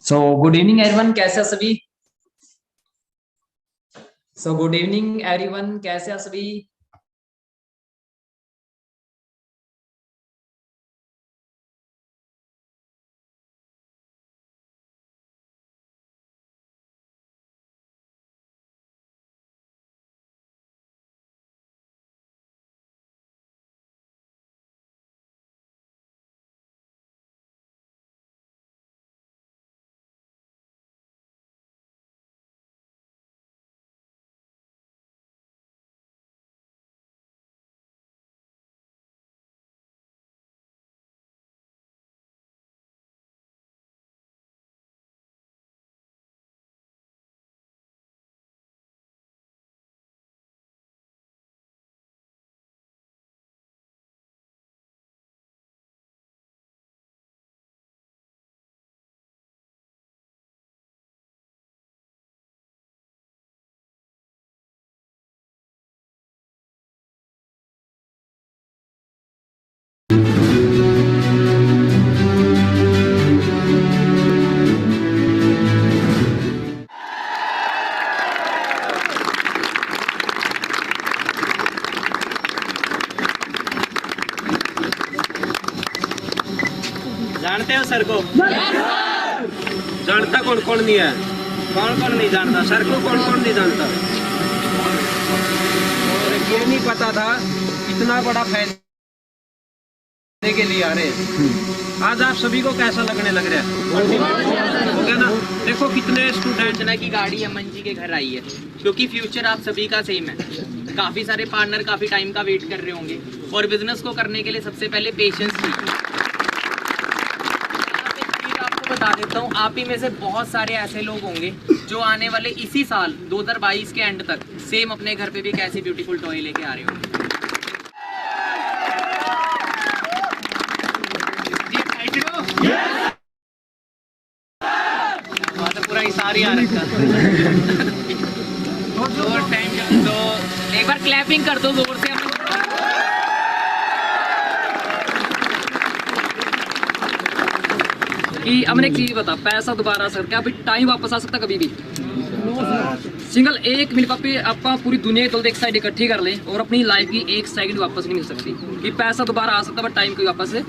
So good evening everyone, कैसे हैं सभी। गुड इवनिंग एवरीवन, कैसे हैं सभी। जानते हो सर को? जानता कौन कौन नहीं है? कौन कौन नहीं जानता सर को? कौन कौन नहीं जानता? और ये नहीं पता था इतना बड़ा फैसले के लिए आ रहे हैं। आज आप सभी को कैसा लगने लग रहा है? हो गया ना? देखो कितने स्टूडेंट की गाड़ी अमन जी के घर आई है, क्योंकि फ्यूचर आप सभी का सेम है। काफी सारे पार्टनर काफी टाइम का वेट कर रहे होंगे और बिजनेस को करने के लिए सबसे पहले पेशेंस चाहिए। बता देता हूँ, आप ही में से बहुत सारे ऐसे लोग होंगे जो आने वाले इसी साल 2022 के एंड तक सेम अपने घर पे भी एक ऐसी ब्यूटीफुल टॉय लेके आ रहे होंगे। पूरा इशारा आ रखा और टाइम तो एक बार क्लैपिंग कर दो जोर से। कि हमने एक चीज बता, पैसा दोबारा आ सकता है, अभी टाइम वापस आ सकता कभी भी। सिंगल एक मिनट पे आप पूरी दुनिया तो एक साइड इकट्ठी कर लें और अपनी लाइफ की एक सेकंड वापस नहीं मिल सकती। कि पैसा दोबारा आ सकता है बट टाइम कोई वापस है।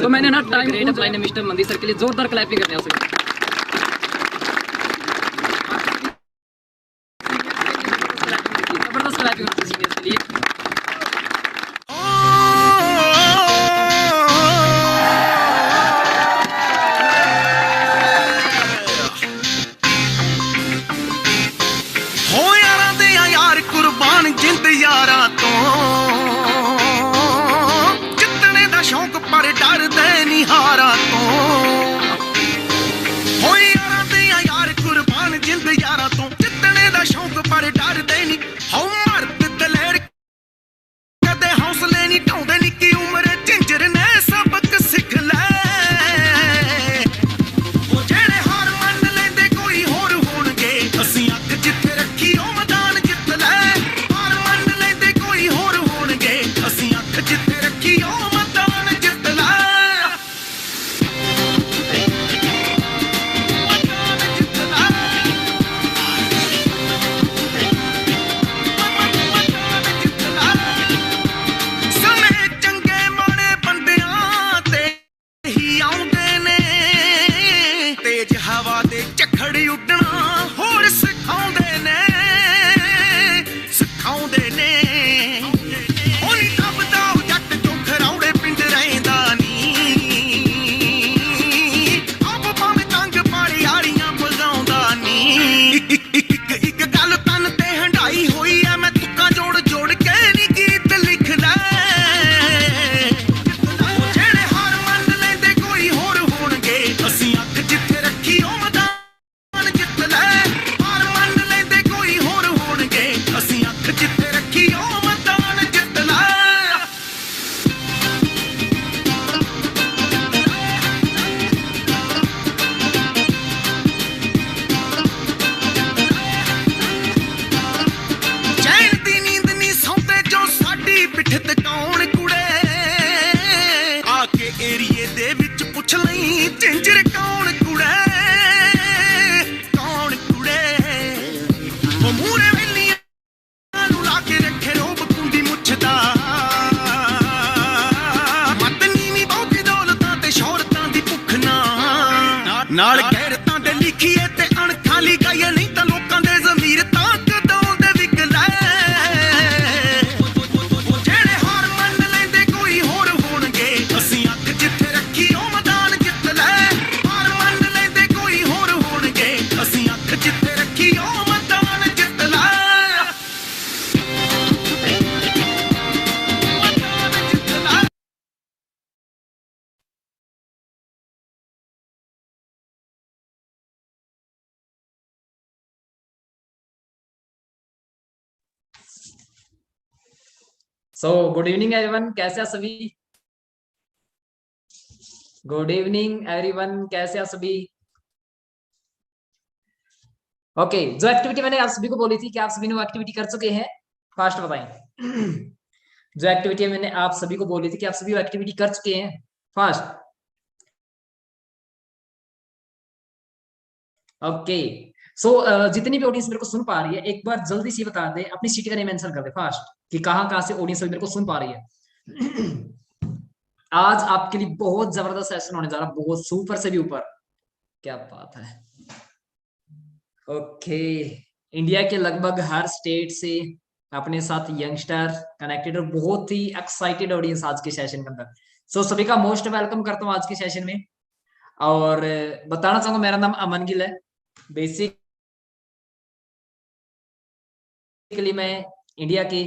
तो मैंने ना टाइम रेट अप्लाई मिस्टर मंदिर सर के लिए जोरदार क्लैपिंग करने हैं। जबरदस्त क्लैपिंग सीनियर के लिए। जिंद यारा तो जितने दा शौक पर डर दे निहारा तो हो यारा दे यार कुर्बान जिंद यारा तो जितने दा शौक पर डर दे नी हो मर्द दलेर कदे हौसले नहीं ढाउंदे निक्की उम्र झिंजर ने सबक सिख ले ओ जेड़े हार मन लेंदे कोई होर होणगे असीं अख जिथे रखी ओ मैदान जित ले सो गुड इवनिंग एवरीवन, कैसे हैं सभी? गुड इवनिंग एवरीवन, कैसे हैं सभी? ओके, जो एक्टिविटी मैंने आप सभी को बोली थी कि आप सभी ने वो एक्टिविटी कर चुके हैं? फास्ट बताएं। जो एक्टिविटी मैंने आप सभी को बोली थी कि आप सभी वो एक्टिविटी कर चुके हैं? फास्ट। ओके, सो जितनी भी ऑडियंस मेरे को सुन पा रही है, एक बार जल्दी से बता दे, अपनी सिटी का नेम मेंशन कर दे फास्ट, कि कहां कहां से ऑडियंस मेरे को सुन पा रही है। आज आपके लिए बहुत जबरदस्त सेशन होने जा रहा है, बहुत सुपर से भी ऊपर। क्या बात है। ओके, इंडिया के लगभग हर स्टेट से अपने साथ यंगस्टर कनेक्टेड और बहुत ही एक्साइटेड ऑडियंस आज के सेशन के अंदर। सो सभी का मोस्ट वेलकम करता हूँ आज के सेशन में। और बताना चाहूंगा, मेरा नाम अमन गिल है। बेसिकली मैं इंडिया के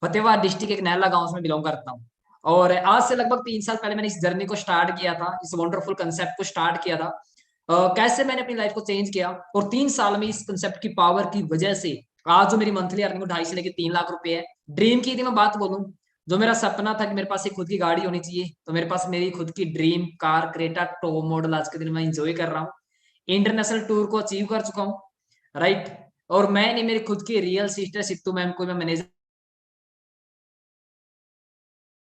फतेहाबाद डिस्ट्रिक्ट एक नैला गांव से बिलोंग करता हूँ। और आज से लगभग 3 साल पहले मैंने इस जर्नी को स्टार्ट किया था, इस वंडरफुल कंसेप्ट को स्टार्ट किया था। कैसे मैंने अपनी लाइफ को चेंज किया, और 3 साल में इस कंसेप्ट की पावर की वजह से आज जो मेरी मंथली अर्निंग 2.5 से लेकर 3 लाख रुपए है। ड्रीम की यदि मैं बात बोलूं, जो मेरा सपना था कि मेरे पास एक खुद की गाड़ी होनी चाहिए, तो मेरे पास मेरी खुद की dream car Creta top model आज के दिन मैं इंजॉय कर रहा हूँ। इंटरनेशनल टूर को अचीव कर चुका हूँ, राइट। और मैंने मेरी खुद की रियल सिस्टर सित्तू मैम को मैं मैनेजर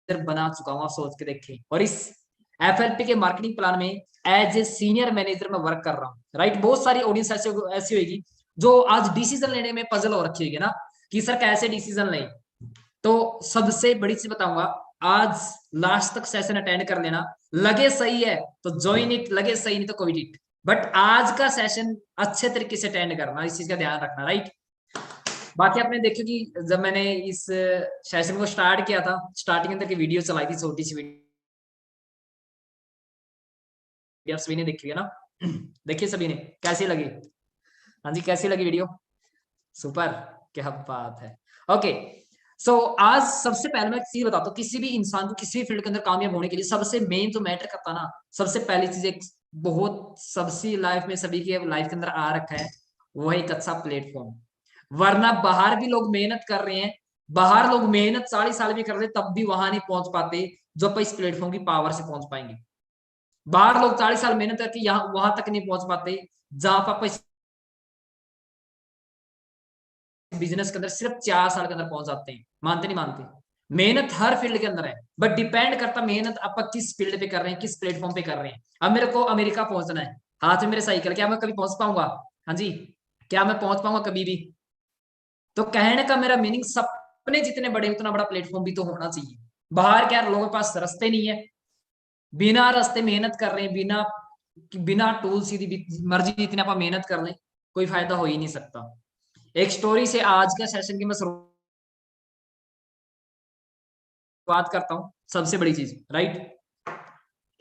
बना चुका हूँ, आप सोच के देखिए। और इस एफएलपी के मार्केटिंग प्लान में एज ए सीनियर मैनेजर में वर्क कर रहा हूँ, राइट। बहुत सारी ऑडियंस ऐसी होगी जो आज डिसीजन लेने में पजल हो रखी होगी ना, कि सर कैसे डिसीजन लें। तो सबसे बड़ी चीज बताऊंगा, आज लास्ट तक सेशन अटेंड कर लेना। लगे सही है तो ज्वाइन इट, लगे सही नहीं तो क्विट इट। बट आज का सेशन अच्छे तरीके से अटेंड करना, इस चीज का ध्यान रखना, राइट। बाकी आपने देखो कि जब मैंने इस सेशन को स्टार्ट किया था, स्टार्टिंग अंदर की वीडियो चलाई थी, छोटी सी वीडियो, सभी ने देखी है ना? देखिए सभी ने, कैसी लगी? हाँ जी, कैसी लगी वीडियो? सुपर, क्या बात है। ओके, सो आज सबसे पहले मैं चीज बताता हूँ, किसी भी इंसान को किसी भी फील्ड के अंदर कामयाब होने के लिए सबसे मेन जो मैटर करता ना, सबसे पहली चीज एक बहुत सबसे लाइफ में सभी के लाइफ के अंदर आ रखा है, वो है एक अच्छा प्लेटफॉर्म। वरना बाहर भी लोग मेहनत कर रहे हैं, बाहर लोग मेहनत 40 साल भी कर रहे, तब भी वहां नहीं पहुंच पाते जो आप इस प्लेटफॉर्म की पावर से पहुंच पाएंगे। बाहर लोग 40 साल मेहनत करके यहाँ वहां तक नहीं पहुंच पाते जहां पर बिजनेस के अंदर सिर्फ 4 साल के अंदर पहुंच जाते हैं। मानते नहीं मानते? मेहनत हर फील्ड के अंदर है, बट डिपेंड करता मेहनत आप किस फील्ड पे कर रहे हैं, किस प्लेटफॉर्म पे कर रहे हैं। अब मेरे को अमेरिका पहुंचना है, हाथ में मेरे साइकिल, क्या मैं कभी पहुंच पाऊंगा? हाँ जी, क्या मैं पहुंच पाऊंगा कभी भी? तो कहने का मेरा मीनिंग, सपने जितने बड़े उतना बड़ा प्लेटफॉर्म भी तो होना चाहिए। बाहर क्या लोगों के पास रास्ते नहीं है, बिना रास्ते मेहनत कर रहे हैं, बिना बिना टूल सीधी मर्जी इतने आप मेहनत कर लें, कोई फायदा हो ही नहीं सकता। एक स्टोरी से आज का सेशन की मैं शुरुआत करता हूं। सबसे बड़ी चीज, राइट।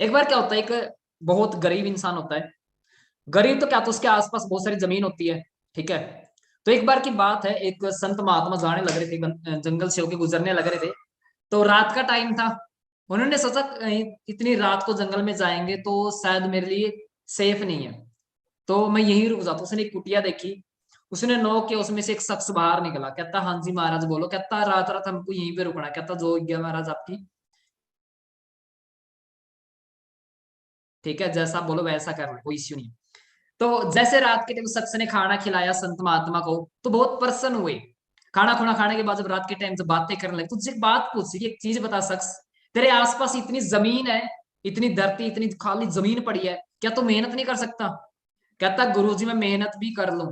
एक बार क्या होता है, एक बहुत गरीब इंसान होता है। गरीब तो क्या, तो उसके आसपास बहुत सारी जमीन होती है, ठीक है। तो एक बार की बात है, एक संत महात्मा जाने लग रहे थे, जंगल से होके गुजरने लग रहे थे। तो रात का टाइम था, उन्होंने सोचा इतनी रात को जंगल में जाएंगे तो शायद मेरे लिए सेफ नहीं है, तो मैं यहीं रुक जाता हूँ। उसने एक कुटिया देखी, उसने नॉक किया, उसमें से एक शख्स बाहर निकला। कहता हाँ जी महाराज बोलो। कहता रात रात हमको यहीं पे रुकना। कहता जो गया महाराज आपकी, ठीक है, जैसा बोलो वैसा कर लो, कोई इश्यू नहीं। तो जैसे रात के टाइम शख्स ने खाना खिलाया संत महात्मा को, तो बहुत प्रसन्न हुए। खाना खुना खाने के बाद जब रात के टाइम से बातें करने लगे, तो तुझसे एक बात पूछी कि एक चीज बता शख्स, तेरे आसपास इतनी जमीन है, इतनी धरती, इतनी खाली जमीन पड़ी है, क्या तू मेहनत नहीं कर सकता? कहता गुरुजी मैं मेहनत भी कर लूं,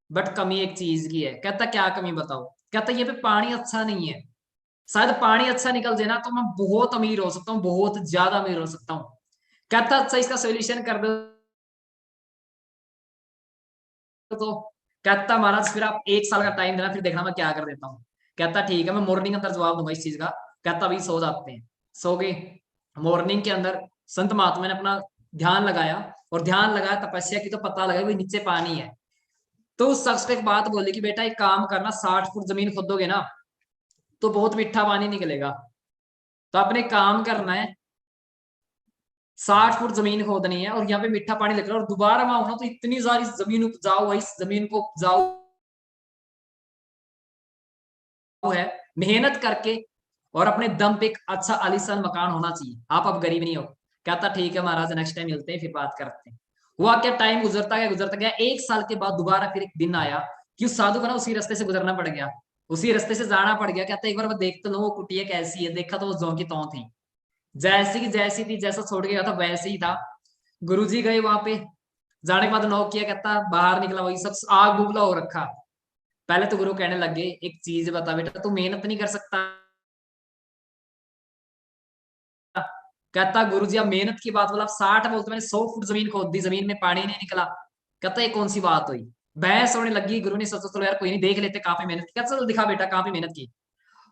बट कमी एक चीज की है। कहता क्या कमी बताओ? कहता ये पे पानी अच्छा नहीं है, शायद पानी अच्छा निकल जाए ना तो मैं बहुत अमीर हो सकता हूँ, बहुत ज्यादा अमीर हो सकता हूँ। कहता अच्छा इसका सोल्यूशन कर दो। तो कहता महाराज फिर आप 1 साल का टाइम देना, फिर देखना मैं क्या कर देता हूँ। कहता ठीक है, मैं मॉर्निंग अंदर जवाब दूंगा इस चीज का। कहता अभी सो जाते हैं। सो गए। मॉर्निंग के अंदर संत महात्मा ने अपना ध्यान लगाया, और ध्यान लगाया तपस्या की, तो पता लगा भाई नीचे पानी है। तो उस शख्स को एक बात बोली कि बेटा एक काम करना, 60 फुट जमीन खोदोगे ना तो बहुत मीठा पानी निकलेगा। तो आपने काम करना है, 60 फुट जमीन खोदनी है, और यहाँ पे मीठा पानी निकला, और दोबारा वहां होना तो इतनी सारी जमीन उपजाऊ है, इस जमीन को उपजाऊ है, मेहनत करके और अपने दम पे एक अच्छा आलीशान मकान होना चाहिए। आप अब गरीब नहीं हो। कहता ठीक है महाराज, नेक्स्ट टाइम मिलते हैं, फिर बात करते हैं। हुआ क्या, टाइम गुजरता गया। 1 साल के बाद दोबारा फिर एक दिन आया कि उस साधु को ना उसी रास्ते से गुजरना पड़ गया, उसी रास्ते से जाना पड़ गया। कहता एक बार मैं देख तो लूं वो कुटिया कैसी है। देखा तो वो जो की त्यों थी, जैसी की जैसी थी, जैसा छोड़ गया था वैसे ही था। गुरुजी गए वहां पे, जाने के बाद नॉक किया, कहता बाहर निकला, वही सब आग बुबला हो रखा। पहले तो गुरु कहने लगे एक चीज बता बेटा, तू मेहनत नहीं कर सकता। कहता गुरुजी आप मेहनत की बात बोला, 60 बोलते मैंने 100 फुट जमीन खोद दी, जमीन में पानी नहीं निकला। कहता ये कौन सी बात हुई, बहस होने लगी। गुरु ने सोचा चलो यार कोई नहीं, देख लेते कहाँ पे मेहनत की। चलो दिखा बेटा कहाँ पे मेहनत की।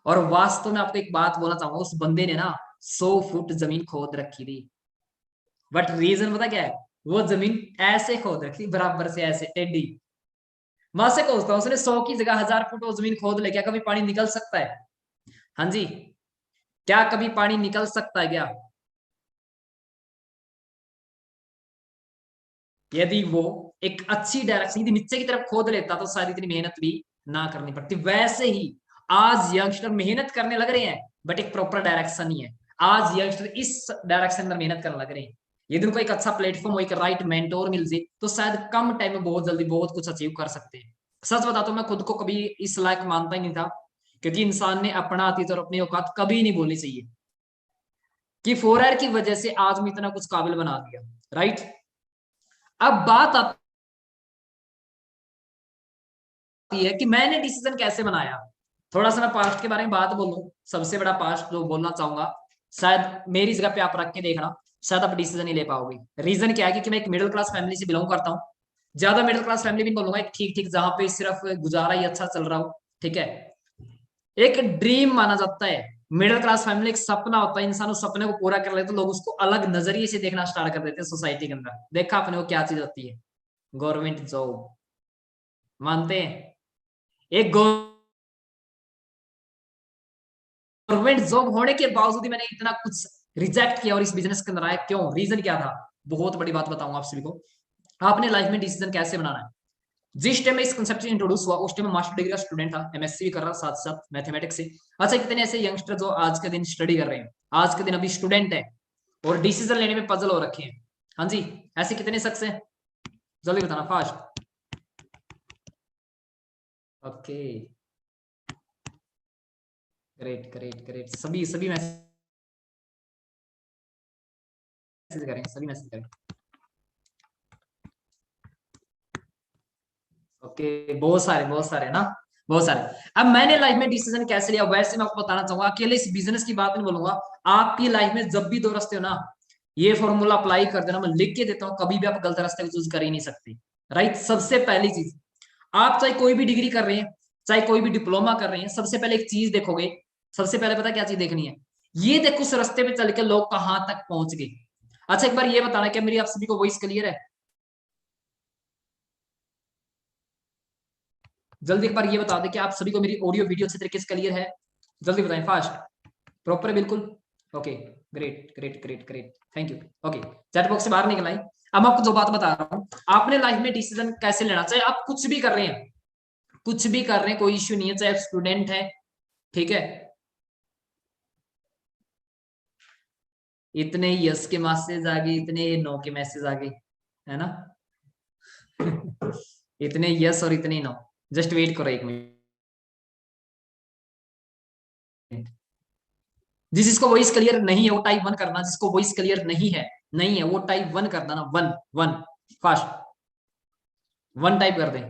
और वास्तव में आपको एक बात बोलना चाहूंगा, उस बंदे ने ना 100 फुट जमीन खोद रखी थी। बट रीजन पता क्या है, वो जमीन ऐसे खोद रखी बराबर से, ऐसे टेढ़ी। वहां से खोदता उसने 100 की जगह 1000 फुट वो जमीन खोद ले। क्या कभी पानी निकल सकता है? हाँ जी, क्या कभी पानी निकल सकता है क्या? यदि वो एक अच्छी डायरेक्शन यदि नीचे की तरफ खोद लेता तो शायद इतनी मेहनत भी ना करनी पड़ती। वैसे ही आज यंगस्टर मेहनत करने लग रहे हैं, बट एक प्रॉपर डायरेक्शन नहीं है। आज यंगस्टर इस डायरेक्शन में मेहनत करने लग रहे हैं। यदि उनको एक अच्छा प्लेटफॉर्म हो, एक राइट मेंटोर मिल जाए, तो शायद कम टाइम में बहुत जल्दी बहुत कुछ अचीव कर सकते हैं। सच बताता हूं, मैं खुद को कभी इस लायक मानता ही नहीं था, क्योंकि इंसान ने अपना अतीत और अपनी औकात कभी नहीं बोलनी चाहिए कि 4R की वजह से आज मैं इतना कुछ काबिल बना दिया। राइट, अब बात आती है कि मैंने डिसीजन कैसे बनाया। थोड़ा सा मैं पास्ट के बारे में बात बोलूं, सबसे बड़ा पास्ट जो बोलना चाहूंगा, शायद मेरी जगह पे आप रख के देखना, शायद आप डिसीजन नहीं ले पाओगे। रीजन क्या है, क्योंकि मैं एक मिडिल क्लास फैमिली से बिलोंग करता हूँ। ज्यादा मिडिल क्लास फैमिली भी बोलूंगा, एक ठीक ठीक, जहां पे सिर्फ गुजारा ही अच्छा चल रहा हो। ठीक है, एक ड्रीम माना जाता है मिडिल क्लास फैमिली, एक सपना होता है। इंसान उस सपने को पूरा कर लेते तो लोग उसको अलग नजरिए से देखना स्टार्ट कर देते हैं सोसाइटी के अंदर। देखा अपने को क्या चीज होती है, गवर्नमेंट जॉब। मानते हैं एक गवर्नमेंट जॉब होने के बावजूद ही मैंने इतना कुछ रिजेक्ट किया और इस बिजनेस के अंदर आया। क्यों, रीजन क्या था? बहुत बड़ी बात बताऊंगा आप सभी को। आपने लाइफ में डिसीजन कैसे बनाना है। जिस टाइम में इस कंसेप्ट से इंट्रोड्यूस हुआ, उस टाइम में मास्टर डिग्री का स्टूडेंट था, एमएससी भी कर रहा साथ साथ मैथमेटिक्स से। अच्छा, कितने ऐसे यंगस्टर जो आज के दिन स्टडी कर रहे हैं, आज के दिन अभी स्टूडेंट है और डिसीजन लेने में पजल हो रखे हैं। हाँ जी, ऐसे कितने शख्स हैं, जल्दी बताना fast. Okay, great great great, सभी सभी मैसेज करें, सभी मैसेज करें। ओके, बहुत सारे ना, बहुत सारे। अब मैंने लाइफ में डिसीजन कैसे लिया, वैसे मैं आपको बताना चाहूंगा। अकेले इस बिजनेस की बात नहीं बोलूंगा। आपकी लाइफ में जब भी दो रास्ते हो ना, ये फॉर्मूला अप्लाई कर देना, मैं लिख के देता हूँ, कभी भी आप गलत रास्ते को चूज कर ही नहीं सकते। राइट, सबसे पहली चीज, आप चाहे कोई भी डिग्री कर रहे हैं, चाहे कोई भी डिप्लोमा कर रहे हैं, सबसे पहले एक चीज देखोगे। सबसे पहले पता क्या चीज देखनी है, ये देखो उस रास्ते पे चल के लोग कहां तक पहुंच गए। अच्छा, एक बार ये बताना, क्या मेरी आप सभी को वॉइस क्लियर है? जल्दी एक बार ये बता दें कि आप सभी को मेरी ऑडियो वीडियो अच्छे तरीके से क्लियर है? जल्दी बताएं, फास्ट, प्रॉपर है बिल्कुल। Okay, great great great great, thank you. Okay, chat box से बाहर निकल आई। अब आपको जो बात बता रहा हूं, आपने लाइफ में डिसीजन कैसे लेना, चाहे आप कुछ भी कर रहे हैं, कुछ भी कर रहे हैं, कोई इश्यू नहीं है, चाहे आप स्टूडेंट है, ठीक है। इतने यस के मैसेज आ गए, इतने नो के मैसेज आ गए, है ना। इतने यस और इतने नो, जस्ट वेट करो एक मिनट। जिसको वॉइस क्लियर नहीं है वो टाइप 1 करना, जिसको वॉइस क्लियर नहीं है वो टाइप 1 कर देना। 1 1 फास्ट 1 टाइप कर दें।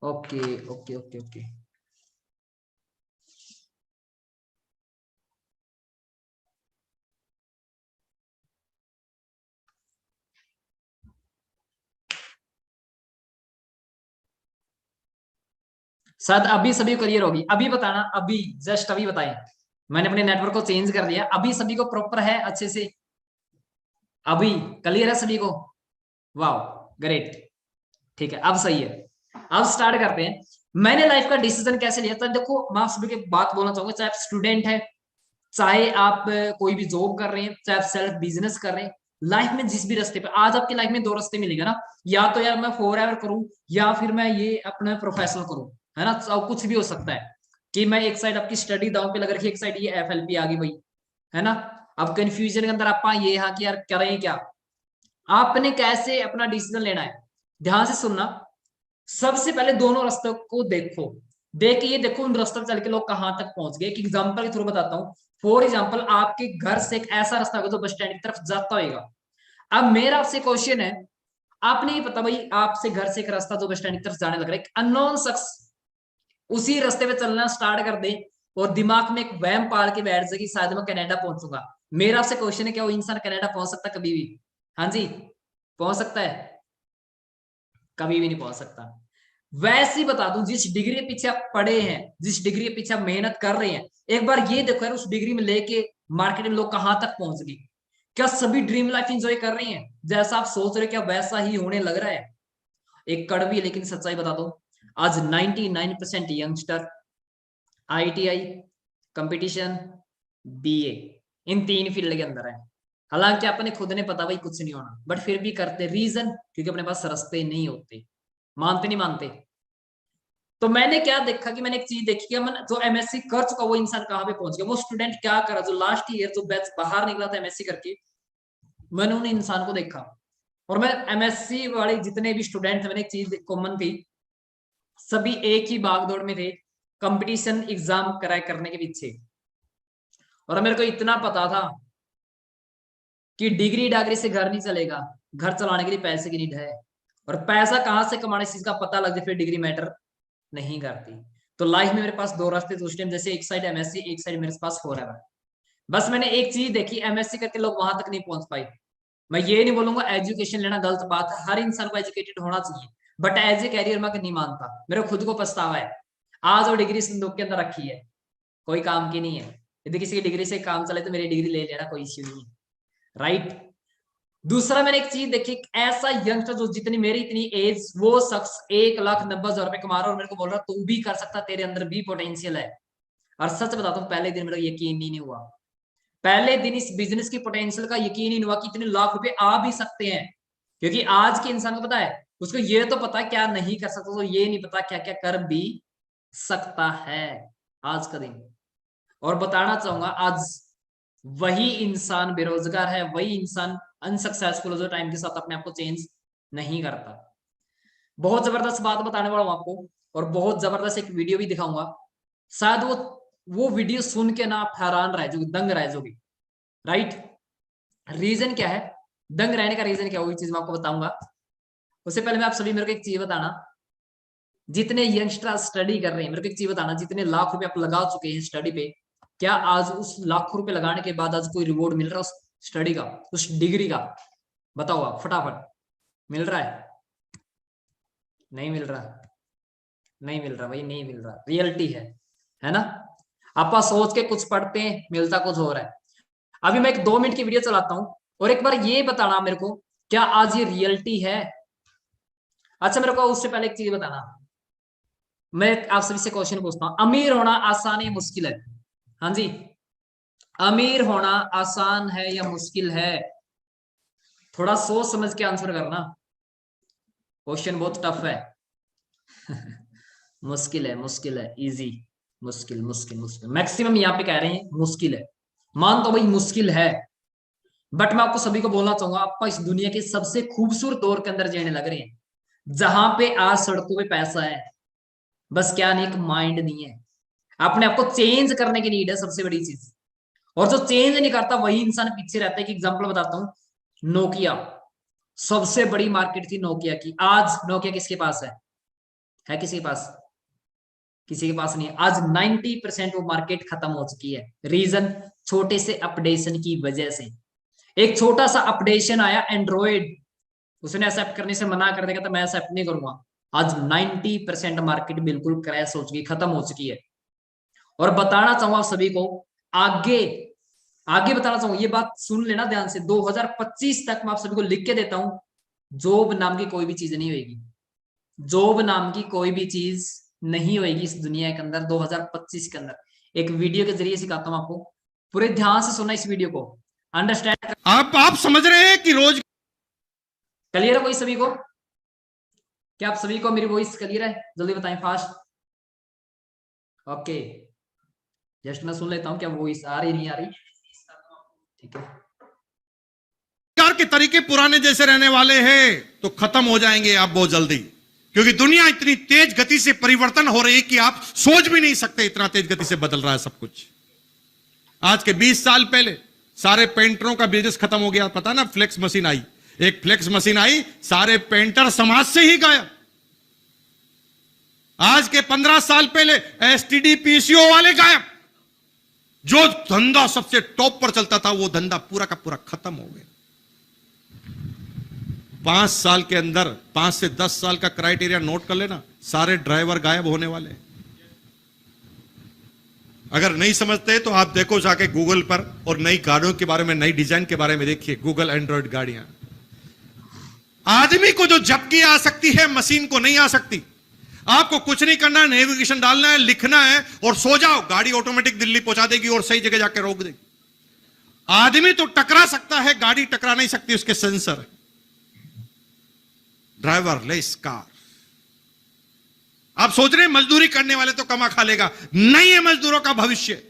ओके ओके ओके ओके, शायद अभी सभी को क्लियर होगी। अभी बताना, अभी जस्ट अभी बताएं। मैंने अपने नेटवर्क को चेंज कर दिया, अभी सभी को प्रॉपर है अच्छे से, अभी क्लियर है सभी को? वाह, ग्रेट, ठीक है, अब सही है। अब स्टार्ट करते हैं। मैंने लाइफ का डिसीजन कैसे लिया था, देखो मैं आप सभी की बात बोलना चाहूंगा। चाहे आप स्टूडेंट है, चाहे आप कोई भी जॉब कर रहे हैं, चाहे आप सेल्फ बिजनेस कर रहे हैं, लाइफ में जिस भी रास्ते पे, आज आपकी लाइफ में दो रास्ते मिलेंगे ना, या तो यार मैं फॉरएवर करूं या फिर मैं ये अपना प्रोफेशनल करूं, है ना। तो कुछ भी हो सकता है कि मैं एक साइड आपकी स्टडी दांव पे लगा रखी, एक साइड ये एफएलपी आ गई भाई, है ना। अब कंफ्यूजन के अंदर आप ये हाँ कि यार करें क्या, आपने कैसे अपना डिसीजन लेना है, ध्यान से सुनना। सबसे पहले दोनों रास्तों को देखो, देख के ये देखो उन रास्तों पे चल के लोग कहां तक पहुंच गए। एक एग्जांपल के थ्रू बताता हूँ। फॉर एग्जांपल, आपके घर से एक ऐसा रास्ता होगा जो बस स्टैंड की तरफ जाता होगा। अब मेरा आपसे क्वेश्चन है, आपने ये पता भाई आपसे घर से एक रास्ता जो बस स्टैंड की तरफ जाने लग रहा है, एक अननोन शख्स उसी रास्ते पे चलना स्टार्ट कर दे और दिमाग में एक वहम पाल के बैठ जाए कि शायद मैं कनाडा पहुंचूंगा। मेरा आपसे क्वेश्चन है, क्या वो इंसान कनाडा पहुंच सकता कभी भी? हाँ जी, पहुंच सकता है? कभी भी नहीं पहुंच सकता। वैसे ही बता दूं, जिस डिग्री के पीछे आप पढ़े हैं, जिस डिग्री के पीछे आप मेहनत कर रहे हैं, एक बार ये देखो यार उस डिग्री में लेके मार्केट में लोग कहां तक पहुंच गए। क्या सभी ड्रीम लाइफ एंजॉय कर रहे हैं? जैसा आप सोच रहे, क्या वैसा ही होने लग रहा है? एक कड़वी लेकिन सच्चाई बता दो, आज 99% यंगस्टर आईटीआई, कंपटीशन, बीए, इन तीन फील्ड के अंदर है। हालांकि अपने खुद ने पता भाई कुछ नहीं होना, बट फिर भी करते। रीजन, क्योंकि अपने पास रास्ते नहीं होते। मानते नहीं मानते? तो मैंने क्या देखा कि मैंने एक चीज देखी कि मन जो एमएससी कर चुका वो इंसान कहाँ पे पहुंच गया, वो स्टूडेंट क्या करा, जो लास्ट ईयर जो बैच बाहर निकला था एमएससी करके, मैंने उन इंसान को देखा। और मैं एमएससी वाले जितने भी स्टूडेंट थे, मैंने एक चीज कॉमन थी, सभी एक ही भागदौड़ में थे कंपटीशन एग्जाम कराए करने के पीछे। और मेरे को इतना पता था कि डिग्री डागरी से घर नहीं चलेगा, घर चलाने के लिए पैसे की नीड है, और पैसा कहां से कमाने इस चीज का पता लग जाए फिर डिग्री मैटर नहीं करती। तो लाइफ में मेरे पास दो रास्ते थे उस टाइम, जैसे एक साइड एमएससी, एक साइड मेरे पास फॉरएवर। बस मैंने एक चीज देखी, एमएससी करके लोग वहां तक नहीं पहुंच पाए। मैं ये नहीं बोलूंगा एजुकेशन लेना गलत बात है, हर इंसान को एजुकेटेड होना चाहिए, बट एज ए कैरियर मैं नहीं मानता। मेरे खुद को पछतावा है, आज वो डिग्री संदूक के अंदर रखी है, कोई काम की नहीं है। यदि किसी की डिग्री से काम चले तो मेरी डिग्री ले लेना, कोई इश्यू नहीं है, राइट। दूसरा मैंने एक चीज देखी, ऐसा यंगस्टर जो जितनी मेरी इतनी एज, वो शख्स 1,90,000 रुपए कमा रहा है और मेरे को बोल रहा तू भी कर सकता, तेरे अंदर भी पोटेंशियल है। और सच बताता हूँ, पहले दिन मेरा यकीन नहीं हुआ, पहले दिन इस बिजनेस की पोटेंशियल का यकीन ही नहीं हुआ कि इतने लाख रुपए आ भी सकते हैं। क्योंकि आज के इंसान को पता है, उसको ये तो पता क्या नहीं कर सकता, तो ये नहीं पता क्या क्या कर भी सकता है आज का दिन। और बताना चाहूंगा, आज वही इंसान बेरोजगार है, वही इंसान अनसक्सेसफुल जो टाइम के साथ अपने आप को चेंज नहीं करता। बहुत जबरदस्त बात बताने वाला हूं आपको, और बहुत जबरदस्त एक वीडियो भी दिखाऊंगा। शायद वो वीडियो सुन के ना आप हैरान रह जाओगे, दंग रह जाओगे, राइट। रीजन क्या है, दंग रहने का रीजन क्या है, वही चीज मैं आपको बताऊंगा। उससे पहले मैं आप सभी मेरे को एक चीज बताना, जितने यंगस्टर स्टडी कर रहे हैं, मेरे को एक चीज बताना, जितने लाख रुपए आप लगा चुके हैं स्टडी पे, क्या आज उस लाखों रुपए लगाने के बाद आज कोई रिवॉर्ड मिल रहा है उस स्टडी का, उस डिग्री का? बताओ आप फटाफट। मिल रहा है? नहीं मिल रहा, नहीं मिल रहा भाई, नहीं मिल रहा। रियलिटी है ना। आप सोच के कुछ पढ़ते हैं, मिलता कुछ हो रहा है। अभी मैं एक 2 मिनट की वीडियो चलाता हूं और एक बार ये बताना मेरे को, क्या आज ये रियलिटी है? अच्छा, मेरे को उससे पहले एक चीज बताना, मैं आप सभी से क्वेश्चन पूछता हूं, अमीर होना आसान है मुश्किल है? हाँ जी, अमीर होना आसान है या मुश्किल है? थोड़ा सोच समझ के आंसर करना, क्वेश्चन बहुत टफ है। मुश्किल है, मुश्किल है, इजी, मुश्किल मुश्किल मुश्किल, मैक्सिमम यहाँ पे कह रहे हैं मुश्किल है। मान तो भाई मुश्किल है, बट मैं आपको सभी को बोलना चाहूंगा, आप इस दुनिया के सबसे खूबसूरत दौर के अंदर जीने लग रहे हैं, जहां पे आज सड़कों पे पैसा है, बस क्या नहीं, एक माइंड नहीं है। अपने आपको चेंज करने की नीड है, सबसे बड़ी चीज। और जो चेंज नहीं करता वही इंसान पीछे रहता है। कि एग्जांपल बताता हूं, नोकिया, सबसे बड़ी मार्केट थी नोकिया की, आज नोकिया किसके पास है किसी के पास? किसी के पास नहीं है। आज 90% वो मार्केट खत्म हो चुकी है। रीजन, छोटे से अपडेशन की वजह से। एक छोटा सा अपडेशन आया एंड्रॉइड, उसने एक्सेप्ट करने से मना कर देगा, तो मैं एक्सेप्ट नहीं करूंगा। आज 90% मार्केट बिल्कुल क्रैश हो चुकी, खत्म हो चुकी है। और बताना चाहूंगा आप सभी को, आगे आगे बताना चाहूंगा, ये बात सुन लेना ध्यान से, 2025 तक मैं आप सभी को लिख के देता हूं, जॉब नाम की कोई भी चीज नहीं होगी। जॉब नाम की कोई भी चीज नहीं होगी इस दुनिया के अंदर 2025 के अंदर। एक वीडियो के जरिए सिखाता हूं आपको, पूरे ध्यान से सुनना इस वीडियो को। अंडरस्टैंड। आप समझ रहे हैं कि रोज क्लियर है कोई सभी को? क्या आप सभी को मेरी वॉइस क्लियर है? जल्दी बताएं फास्ट। ओके, जस्ट मैं सुन लेता हूं क्या वॉइस आ रही नहीं आ रही। ठीक है, के तरीके पुराने जैसे रहने वाले हैं तो खत्म हो जाएंगे आप बहुत जल्दी, क्योंकि दुनिया इतनी तेज गति से परिवर्तन हो रही है कि आप सोच भी नहीं सकते, इतना तेज गति से बदल रहा है सब कुछ। आज के 20 साल पहले सारे पेंटरों का बिजनेस खत्म हो गया, पता ना, फ्लेक्स मशीन आई, एक फ्लेक्स मशीन आई, सारे पेंटर समाज से ही गायब। आज के 15 साल पहले एसटीडी पीसीओ वाले गायब। जो धंधा सबसे टॉप पर चलता था वो धंधा पूरा का पूरा खत्म हो गया। 5 साल के अंदर 5 से 10 साल का क्राइटेरिया नोट कर लेना, सारे ड्राइवर गायब होने वाले। अगर नहीं समझते तो आप देखो जाके गूगल पर, और नई गाड़ियों के बारे में, नई डिजाइन के बारे में देखिए, गूगल एंड्रॉइड गाड़ियां। आदमी को जो झपकी आ सकती है मशीन को नहीं आ सकती। आपको कुछ नहीं करना है, नेविगेशन डालना है, लिखना है और सो जाओ, गाड़ी ऑटोमेटिक दिल्ली पहुंचा देगी और सही जगह जाके रोक देगी। आदमी तो टकरा सकता है, गाड़ी टकरा नहीं सकती, उसके सेंसर है। Driver less car. आप सोच रहे हैं मजदूरी करने वाले तो कमा खा लेगा, नहीं है मजदूरों का भविष्य।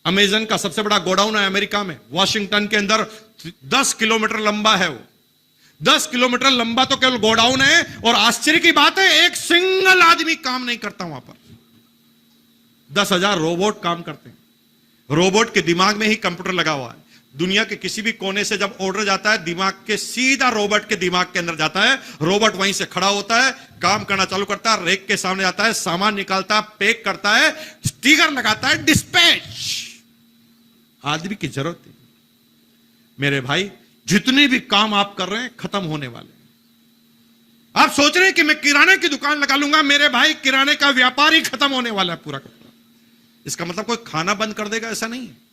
अमेजन का सबसे बड़ा गोडाउन है अमेरिका में, वॉशिंगटन के अंदर 10 किलोमीटर लंबा है वो। 10 किलोमीटर लंबा तो केवल गोडाउन है, और आश्चर्य की बात है एक सिंगल आदमी काम नहीं करता वहां पर। 10,000 रोबोट काम करते हैं। रोबोट के दिमाग में ही कंप्यूटर लगा हुआ है। दुनिया के किसी भी कोने से जब ऑर्डर जाता है, दिमाग के सीधा रोबोट के दिमाग के अंदर जाता है। रोबोट वहीं से खड़ा होता है, काम करना चालू करता है, रेक के सामने जाता है, सामान निकालता है, पैक करता है, स्टिकर लगाता है, डिस्पैच। आदमी की जरूरत है। मेरे भाई, जितने भी काम आप कर रहे हैं खत्म होने वाले। आप सोच रहे हैं कि मैं किराने की दुकान लगा लूंगा, मेरे भाई किराने का व्यापार ही खत्म होने वाला है पूरा का पूरा। इसका मतलब कोई खाना बंद कर देगा ऐसा नहीं है।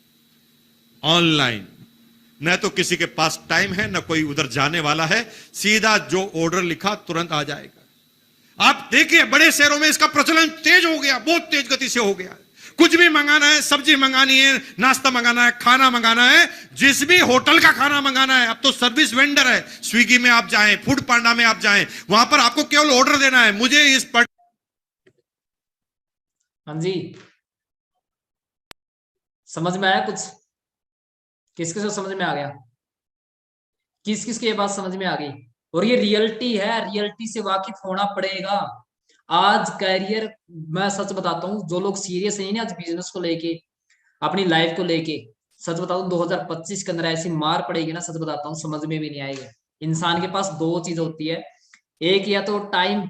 ऑनलाइन, न तो किसी के पास टाइम है, न कोई उधर जाने वाला है, सीधा जो ऑर्डर लिखा तुरंत आ जाएगा। आप देखिए बड़े शहरों में इसका प्रचलन तेज हो गया, बहुत तेज गति से हो गया। कुछ भी मंगाना है, सब्जी मंगानी है, नाश्ता मंगाना है, खाना मंगाना है, जिस भी होटल का खाना मंगाना है, अब तो सर्विस वेंडर है। स्विगी में आप जाएं, फूड पांडा में आप जाएं, वहां पर आपको केवल ऑर्डर देना है, मुझे इस पर। हाँ जी, समझ में आया कुछ? किस किस को समझ में आ गया? किस किस को ये बात समझ में आ गई? और ये रियलिटी है, रियलिटी से वाकिफ होना पड़ेगा। आज कैरियर, मैं सच बताता हूँ, जो लोग सीरियस नहीं है आज बिजनेस को लेके, अपनी लाइफ को लेके, सच बताता हूँ 2025 के अंदर ऐसी मार पड़ेगी ना, सच बताता हूँ समझ में भी नहीं आएगा। इंसान के पास 2 चीज होती है, एक या तो टाइम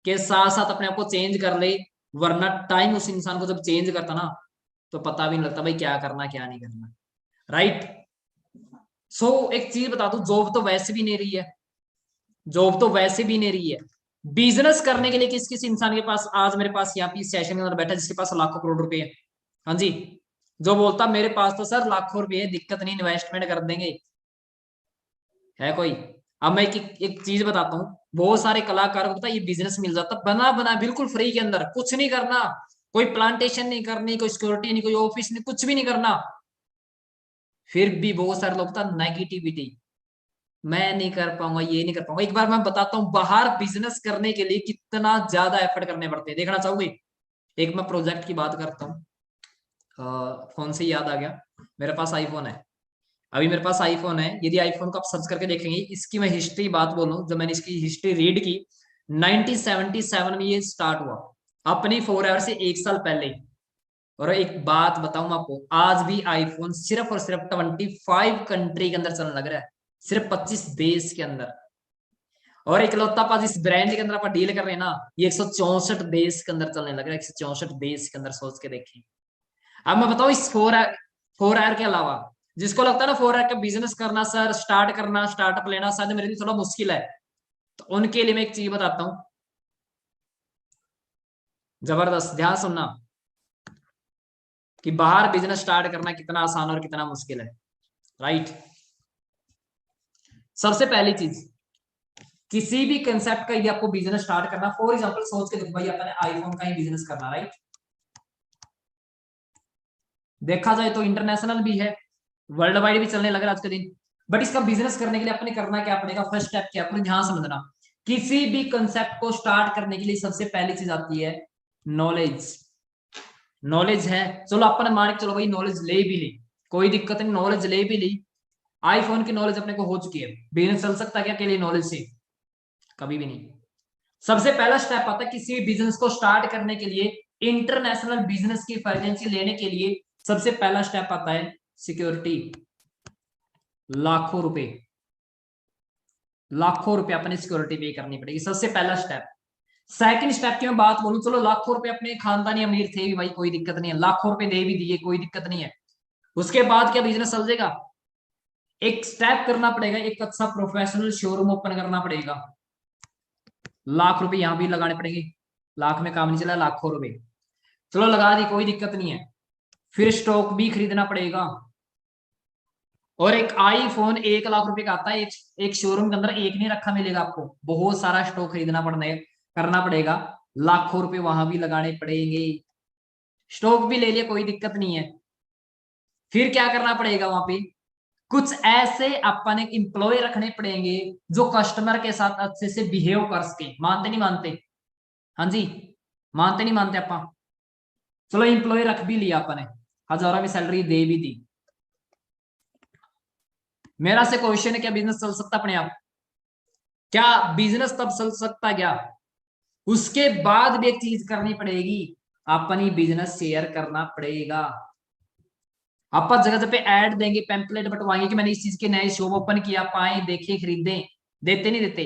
के साथ साथ अपने आप को चेंज कर ले, वरना टाइम उस इंसान को जब चेंज करता ना तो पता भी नहीं लगता भाई क्या करना क्या नहीं करना। राइट। सो एक चीज बता दूं, जॉब तो वैसे भी नहीं रही है, जॉब तो वैसे भी नहीं रही है। बिजनेस करने के लिए किस किस इंसान के पास, आज मेरे पास यहाँ पे सेशन के अंदर बैठा जिसके पास लाखों करोड़ रुपए है, हाँ जी, जो बोलता मेरे पास तो सर लाखों रुपए है, दिक्कत नहीं, इन्वेस्टमेंट कर देंगे, है कोई? अब मैं एक चीज बताता हूँ, बहुत सारे कलाकार को पता ये बिजनेस मिल जाता बना बना बिल्कुल फ्री के अंदर, कुछ नहीं करना, कोई प्लांटेशन नहीं करनी, कोई सिक्योरिटी नहीं, कोई ऑफिस नहीं, कुछ भी नहीं करना। फिर भी बहुत सारे लोग था नेगेटिविटी, मैं नहीं कर पाऊंगा, ये नहीं कर पाऊंगा। एक बार मैं बताता हूँ बाहर बिजनेस करने के लिए कितना ज्यादा एफर्ट करने पड़ते हैं, देखना चाहोगे? एक मैं प्रोजेक्ट की बात करता हूँ, फोन से याद आ गया, मेरे पास आईफोन है, अभी मेरे पास आईफोन है। यदि आईफोन को आप सर्च करके देखेंगे, इसकी मैं हिस्ट्री बात बोलूं, जब मैंने इसकी हिस्ट्री रीड की, 1977 में ये स्टार्ट हुआ, अपनी 4 आवर से 1 साल पहले। और एक बात बताऊं आपको, आज भी आईफोन सिर्फ और सिर्फ 25 कंट्री के अंदर चलने लग रहा है, सिर्फ 25 देश के अंदर। और इकलौता पास इस ब्रांड के अंदर आप डील कर रहे हैं ना, ये 164 देश के अंदर चलने लग रहा है, 164 देश के अंदर, सोच के देखिए। अब मैं बताऊं इस 4 आवर के अलावा, जिसको लगता है ना 4 आवर का बिजनेस करना सर, स्टार्ट करना, स्टार्टअप लेना शायद मेरे लिए थोड़ा मुश्किल है, तो उनके लिए मैं एक चीज बताता हूं, जबरदस्त, ध्यान सुनना, कि बाहर बिजनेस स्टार्ट करना कितना आसान और कितना मुश्किल है। राइट। सबसे पहली चीज, किसी भी कंसेप्ट का यदि आपको बिजनेस स्टार्ट करना, फॉर एग्जांपल सोच के देखो भाई आपने आईफोन का ही बिजनेस करना, राइट, देखा जाए तो इंटरनेशनल भी है वर्ल्ड वाइड भी चलने लगा आज के दिन। बट इसका बिजनेस करने के लिए अपने करना क्या पड़ेगा, फर्स्ट स्टेप क्या, अपने ध्यान समझना। किसी भी कंसेप्ट को स्टार्ट करने के लिए सबसे पहली चीज आती है नॉलेज। नॉलेज है, चलो अपन मान के चलो भाई नॉलेज ले भी ली, कोई दिक्कत नहीं, नॉलेज ले भी ली, आईफोन की नॉलेज अपने को हो चुकी है, बिजनेस चल सकता है क्या अकेले नॉलेज से? कभी भी नहीं। सबसे पहला स्टेप आता है किसी भी बिजनेस को स्टार्ट करने के लिए, इंटरनेशनल बिजनेस की फ्रेंचाइजी लेने के लिए सबसे पहला स्टेप आता है सिक्योरिटी। लाखों रुपए, लाखों रुपए अपने सिक्योरिटी पे करनी पड़ेगी, सबसे पहला स्टेप। सेकंड स्टेप की मैं बात बोलूं, चलो लाखों रुपए अपने खानदानी अमीर थे भी भाई, कोई दिक्कत नहीं है, लाखों रुपए दे भी दिए, कोई दिक्कत नहीं है, उसके बाद क्या बिजनेस चल जाएगा? एक स्टेप करना पड़ेगा, एक अच्छा प्रोफेशनल शोरूम ओपन करना पड़ेगा, लाख रुपए यहां भी लगाने पड़ेंगे, लाख में काम नहीं चला, लाखों रुपए चलो लगा दी, कोई दिक्कत नहीं है। फिर स्टॉक भी खरीदना पड़ेगा, और एक आईफोन 1 लाख रुपए का आता है, एक शोरूम के अंदर एक नहीं रखा मिलेगा आपको, बहुत सारा स्टॉक खरीदना करना पड़ेगा, लाखों रुपए वहां भी लगाने पड़ेंगे। स्टॉक भी ले लिया, कोई दिक्कत नहीं है। फिर क्या करना पड़ेगा वहां पे, कुछ ऐसे अपन एक एम्प्लॉय रखने पड़ेंगे जो कस्टमर के साथ अच्छे से बिहेव कर सके। मानते नहीं मानते? हाँ जी, मानते नहीं मानते अपन? चलो एम्प्लॉय रख भी लिया अपन ने, हजारों में सैलरी दे भी दी। मेरा से क्वेश्चन है, क्या बिजनेस चल सकता अपने आप? क्या बिजनेस तब चल सकता क्या? उसके बाद भी एक चीज करनी पड़ेगी, अपनी बिजनेस शेयर करना पड़ेगा। आप जगह जगह पे ऐड देंगे, पैम्पलेट बटवाएंगे कि मैंने इस चीज के नए शॉप ओपन किया, पाए देखे खरीदे, देते नहीं देते?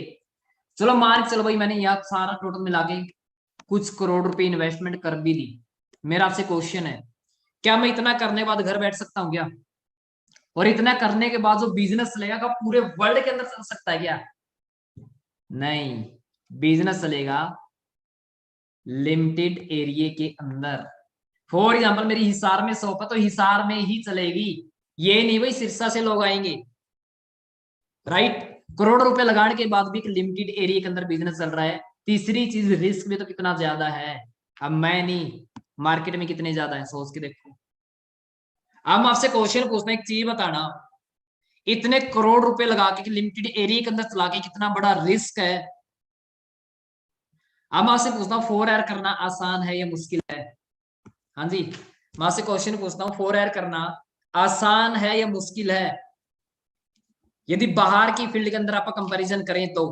चलो मान चलो भाई मैंने यहाँ सारा टोटल मिला के कुछ करोड़ रुपए इन्वेस्टमेंट कर भी दी। मेरा आपसे क्वेश्चन है, क्या मैं इतना करने के बाद घर बैठ सकता हूँ क्या? और इतना करने के बाद जो बिजनेस चलेगा क्या पूरे वर्ल्ड के अंदर चल सकता है क्या? नहीं, बिजनेस चलेगा लिमिटेड एरिया के अंदर। फॉर एग्जाम्पल मेरी हिसार में शॉप है तो हिसार में ही चलेगी, ये नहीं भाई सिरसा से लोग आएंगे, राइट? करोड़ रुपए लगाने के बाद भी एक लिमिटेड एरिया के अंदर बिजनेस चल रहा है। तीसरी चीज, रिस्क भी तो कितना ज्यादा है। अब मैं नहीं, मार्केट में कितने ज्यादा है सोच के देखो। अब मैं आपसे क्वेश्चन पूछना, एक चीज बताना, इतने करोड़ रुपए लगा के लिमिटेड एरिया के अंदर चला के कितना बड़ा रिस्क है। अब मैं आपसे पूछता हूँ 4R करना आसान है या मुश्किल है? हाँ जी, मैं आपसे क्वेश्चन पूछता हूँ 4R करना आसान है या मुश्किल है? यदि बाहर की फील्ड के अंदर आप कंपैरिजन करें तो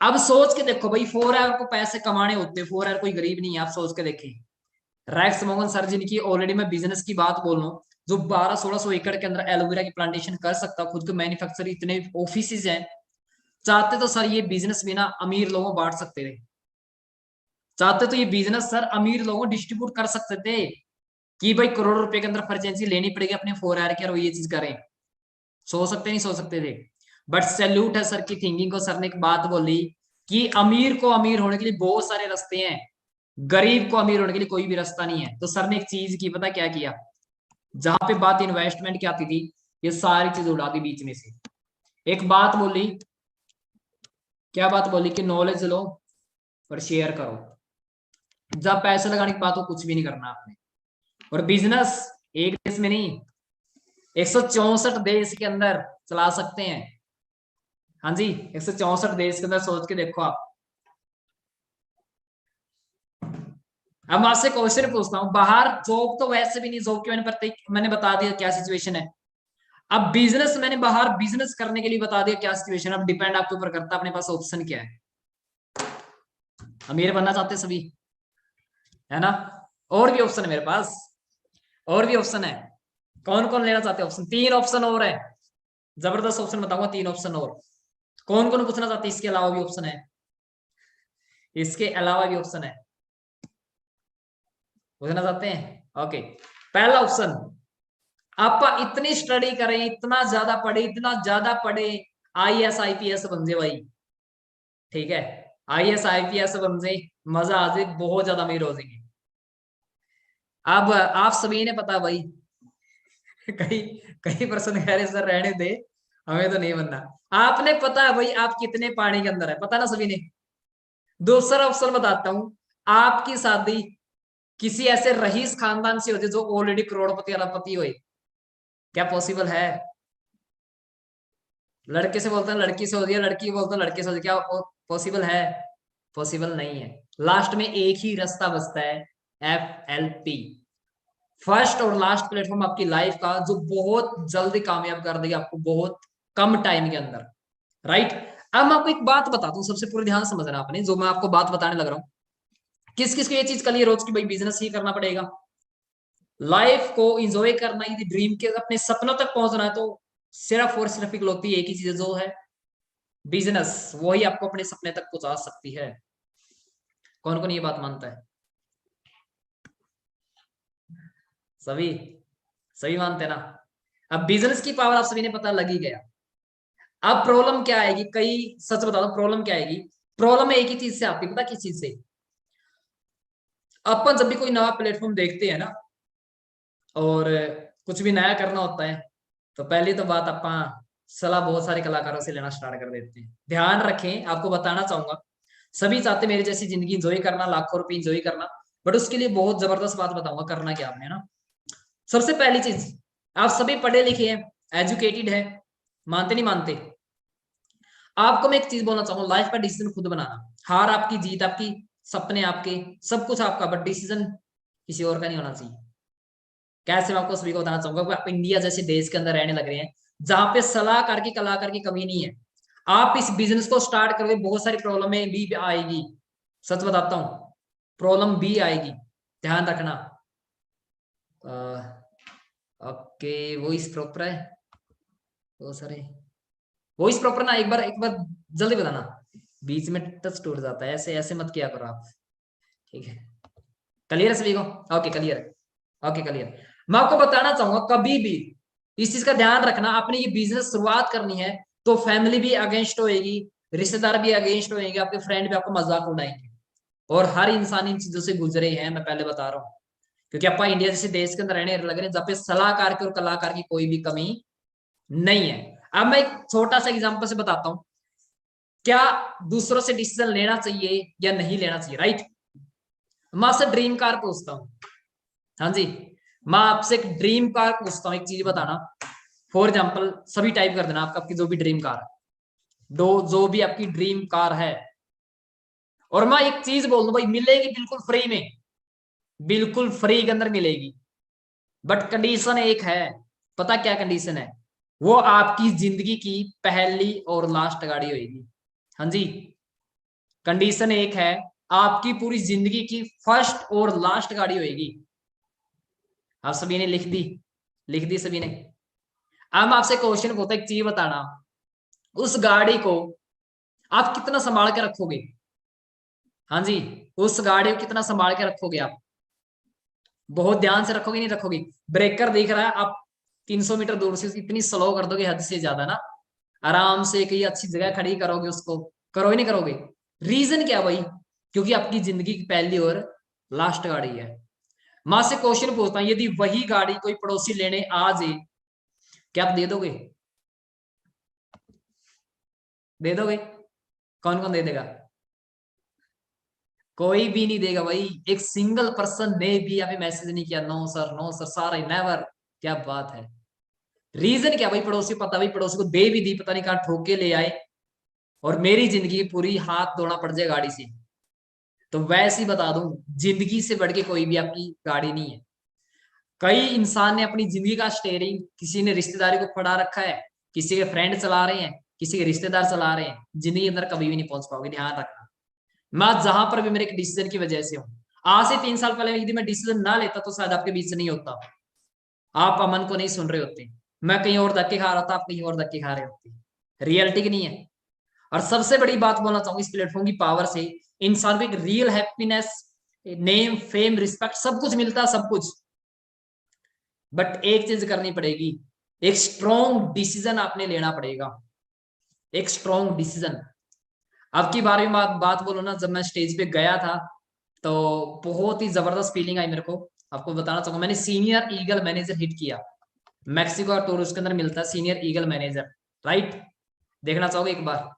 अब सोच के देखो भाई, 4R को पैसे कमाने होते हैं, 4R कोई गरीब नहीं है, आप सोच के देखें। रैक्स मोहन सर जिनकी ऑलरेडी मैं बिजनेस की बात बोल रहा हूँ, जो 1200-1600 एकड़ के अंदर एलोवेरा की प्लांटेशन कर सकता, खुद को मैन्युफैक्चर, इतने ऑफिस हैं, चाहते तो सर ये बिजनेस भी ना अमीर लोगों बांट सकते थे, चाहते तो ये बिजनेस सर अमीर लोगों डिस्ट्रीब्यूट कर सकते थे कि भाई करोड़ रुपए के अंदर फ्रेंचाइजी लेनी पड़ेगी अपने 4R के और ये चीज करें। सोच सकते नहीं सोच सकते थे? बट सैल्यूट है सर की थिंकिंग को। सर ने एक बात बोली कि अमीर को अमीर होने के लिए बहुत सारे रास्ते हैं, गरीब को अमीर होने के लिए कोई भी रास्ता नहीं है। तो सर ने एक चीज की, पता क्या किया? जहां पे बात इन्वेस्टमेंट की आती थी, ये सारी चीज उड़ा दी बीच में से। एक बात बोली, क्या बात बोली? कि नॉलेज लो और शेयर करो। जब पैसे लगाने की बात हो, कुछ भी नहीं करना आपने। और बिजनेस एक देश में नहीं, 164 देश के अंदर चला सकते हैं। हाँ जी, 164 देश के अंदर सोच के देखो आप। अब मैं आपसे क्वेश्चन पूछता हूँ, बाहर जॉब तो वैसे भी नहीं, जॉब की मैंने बता दिया क्या सिचुएशन है। अब बिजनेस मैंने बाहर बिजनेस करने के लिए बता दिया क्या सिचुएशन। अब डिपेंड आपके ऊपर करता है अपने पास ऑप्शन क्या है। अमीर बनना चाहते सभी, है ना? और भी ऑप्शन है मेरे पास, और भी ऑप्शन है। कौन कौन लेना चाहते हैं ऑप्शन? 3 ऑप्शन और है, जबरदस्त ऑप्शन बताऊंगा, 3 ऑप्शन और। कौन कौन पूछना चाहते हैं? इसके अलावा भी ऑप्शन है, इसके अलावा भी ऑप्शन है, पूछना चाहते हैं? ओके, पहला ऑप्शन, आप इतनी स्टडी करें, इतना ज्यादा पढ़े, इतना ज्यादा पढ़े, IAS IPS बन जाए भाई, ठीक है? IAS IPS बन जाए, मजा आ जाए, बहुत ज्यादा अमीर हो जाएगी। अब आप सभी ने पता भाई, कई कई पर्सन कह रहे सर रहने दे, हमें तो नहीं बनना। आपने पता है भाई आप कितने पानी के अंदर है, पता ना सभी ने। दूसरा ऑप्शन बताता हूं, आपकी शादी किसी ऐसे रईस खानदान से होती जो ऑलरेडी करोड़पति अरबपति हुए, क्या पॉसिबल है? लड़के से बोलते हैं लड़की से होती है, लड़की बोलते हैं लड़के से होती है, क्या पॉसिबल है? पॉसिबल नहीं है। लास्ट में एक ही रास्ता बचता है, FLP, फर्स्ट और लास्ट प्लेटफॉर्म आपकी लाइफ का, जो बहुत जल्दी कामयाब कर देगा आपको बहुत कम टाइम के अंदर, राइट। अब मैं आपको एक बात बताता हूँ, सबसे पूरे ध्यान समझना आपने, जो मैं आपको बात बताने लग रहा हूँ। किस किस को ये चीज कल ये रोज की भाई बिजनेस ही करना पड़ेगा, लाइफ को एंजॉय करना, यदि ड्रीम के अपने सपनों तक पहुंचना है, तो सिर्फ और सिर्फ इकलौती एक ही चीज जो है बिजनेस, वही आपको अपने सपने तक पहुंचा सकती है। कौन कौन ये बात मानता है? सभी, सभी मानते हैं ना। अब बिजनेस की पावर आप सभी ने पता लग ही गया। अब प्रॉब्लम क्या आएगी, कई सच बता दो प्रॉब्लम क्या आएगी। प्रॉब्लम एक ही चीज से आती है, पता किस चीज से? अपन जब भी कोई नया प्लेटफॉर्म देखते हैं ना, और कुछ भी नया करना होता है, तो पहली तो बात अपन सलाह बहुत सारे कलाकारों से लेना स्टार्ट कर देते हैं। ध्यान रखें, आपको बताना चाहूंगा, सभी चाहते मेरी जैसी जिंदगी इंजॉय करना, लाखों रुपए इंजॉय करना, बट उसके लिए बहुत जबरदस्त बात बताऊंगा करना क्या आपने ना। सबसे पहली चीज, आप सभी पढ़े लिखे हैं, एजुकेटेड है, मानते नहीं मानते? आपको मैं एक चीज बोलना चाहूंगा, लाइफ का डिसीजन खुद बनाना। हार आपकी, जीत आपकी, सपने आपके, सब कुछ आपका, बट डिसीजन किसी और का नहीं होना चाहिए। कैसे मैं आपको सभी को बताना चाहूंगा, आप इंडिया जैसे देश के अंदर रहने लग रहे हैं, जहां पे सलाहकार की कलाकार की कमी नहीं है। आप इस बिजनेस को स्टार्ट करोगे, बहुत सारी प्रॉब्लमें भी आएगी, सच बताता हूं, प्रॉब्लम भी आएगी, ध्यान रखना। ओके, वॉइस प्रॉपर है, बहुत सारे वॉइस प्रॉपर ना, एक बार जल्दी बताना, बीच में टच टूट जाता है, ऐसे ऐसे मत किया करो आप, ठीक है? क्लियर है सभी को? ओके क्लियर है, ओके क्लियर। मैं आपको बताना चाहूंगा, कभी भी इस चीज का ध्यान रखना, आपने ये बिजनेस शुरुआत करनी है तो फैमिली भी अगेंस्ट होएगी, रिश्तेदार भी अगेंस्ट होएंगे, आपके फ्रेंड भी आपको मजाक उड़ाएंगे, और हर इंसान इन चीजों से गुजरे हैं, मैं पहले बता रहा हूँ। क्योंकि आप इंडिया जैसे देश के अंदर रहने लग रहे हैं, जहाँ पे सलाहकार की और कलाकार की कोई भी कमी नहीं है। अब मैं एक छोटा सा एग्जांपल से बताता हूँ, क्या दूसरों से डिसीजन लेना चाहिए या नहीं लेना चाहिए, राइट। मैं आपसे ड्रीम कार पूछता हूँ, हाँ जी, मैं आपसे एक ड्रीम कार पूछता हूँ, एक चीज बताना, फॉर एग्जाम्पल सभी टाइप कर देना आपकी जो भी ड्रीम कार है, जो भी आपकी ड्रीम कार है, और मैं एक चीज बोल दूं भाई, मिलेगी बिल्कुल फ्री में, बिल्कुल फ्री के अंदर मिलेगी, बट कंडीशन एक है, पता क्या कंडीशन है? वो आपकी जिंदगी की पहली और लास्ट गाड़ी होगी, हाँ जी। कंडीशन एक है, आपकी पूरी जिंदगी की फर्स्ट और लास्ट गाड़ी होगी। आप सभी ने लिख दी सभी ने। अब मैं आपसे क्वेश्चन पूछता, एक चीज बताना, उस गाड़ी को आप कितना संभाल के रखोगे? हाँ जी, उस गाड़ी को कितना संभाल के रखोगे आप? बहुत ध्यान से रखोगे, नहीं रखोगे? ब्रेकर दिख रहा है, आप 300 मीटर दूर से इतनी स्लो कर दोगे, हद से ज्यादा ना, आराम से कहीं अच्छी जगह खड़ी करोगे उसको, करोगे नहीं करोगे? रीजन क्या भाई? क्योंकि आपकी जिंदगी की पहली और लास्ट गाड़ी है। मां से क्वेश्चन पूछता हूं, यदि वही गाड़ी कोई पड़ोसी लेने आ जाए, क्या आप दे दोगे? दे दोगे? कौन कौन दे देगा? कोई भी नहीं देगा भाई, एक सिंगल पर्सन ने भी अभी मैसेज नहीं किया, नो सर, नो सर, सारे नेवर। क्या बात है? रीजन क्या भाई? पड़ोसी, पता भाई पड़ोसी को दे भी दी, पता नहीं कहां ठोक के ले आए, और मेरी जिंदगी पूरी हाथ धोना पड़ जाए गाड़ी से। तो वैसे ही बता दूं, जिंदगी से बढ़ के कोई भी आपकी गाड़ी नहीं है। कई इंसान ने अपनी जिंदगी का स्टेयरिंग किसी ने रिश्तेदारी को पड़ा रखा है, किसी के फ्रेंड चला रहे हैं, किसी के रिश्तेदार चला रहे हैं, जिंदगी के अंदर कभी भी नहीं पहुंच पाओगे, ध्यान रखना। मैं जहां पर भी मेरे एक डिसीजन की वजह से हूं, आज से 3 साल पहले यदि मैं डिसीजन ना लेता तो शायद आपके बीच से नहीं होता, आप अमन को नहीं सुन रहे होते, मैं कहीं और धक्के खा रहा था, आप कहीं और धक्के खा रहे होते। रियलिटी की नहीं है। और सबसे बड़ी बात बोलना चाहूंगा, इस प्लेटफॉर्म की पावर से इंसान को एक real happiness, name, fame, respect, सब कुछ मिलता है, सब कुछ। बट एक चीज करनी पड़ेगी, एक स्ट्रॉन्ग डिसीजन आपने लेना पड़ेगा, एक स्ट्रॉन्ग डिसीजन। अब की बार में बात बोलो ना, जब मैं स्टेज पे गया था तो बहुत ही जबरदस्त फीलिंग आई मेरे को। आपको बताना चाहूंगा, मैंने सीनियर ईगल मैनेजर हिट किया, मैक्सिको और टूरिस्ट के अंदर मिलता है सीनियर ईगल मैनेजर, राइट। देखना चाहोगे एक बार?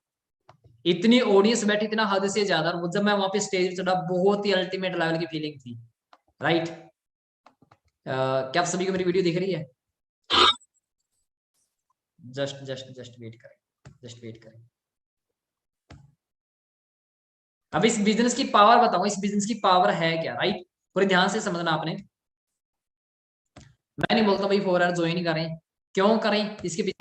इतनी ऑडियंस बैठी, इतना हद से ज्यादा, जब मैं वहां पे स्टेज पे चढ़ा, बहुत ही अल्टीमेट लेवल की फीलिंग थी, राइट। क्या आप सभी को मेरी वीडियो दिख रही है? जस्ट जस्ट जस्ट वेट करें, जस्ट वेट करें। अब इस बिजनेस की पावर बताऊं, इस बिजनेस की पावर है क्या, राइट? पूरे ध्यान से समझना आपने। मैं नहीं बोलता भाई 4 आवर ज्वाइन करें, क्यों करें, इसके पीछे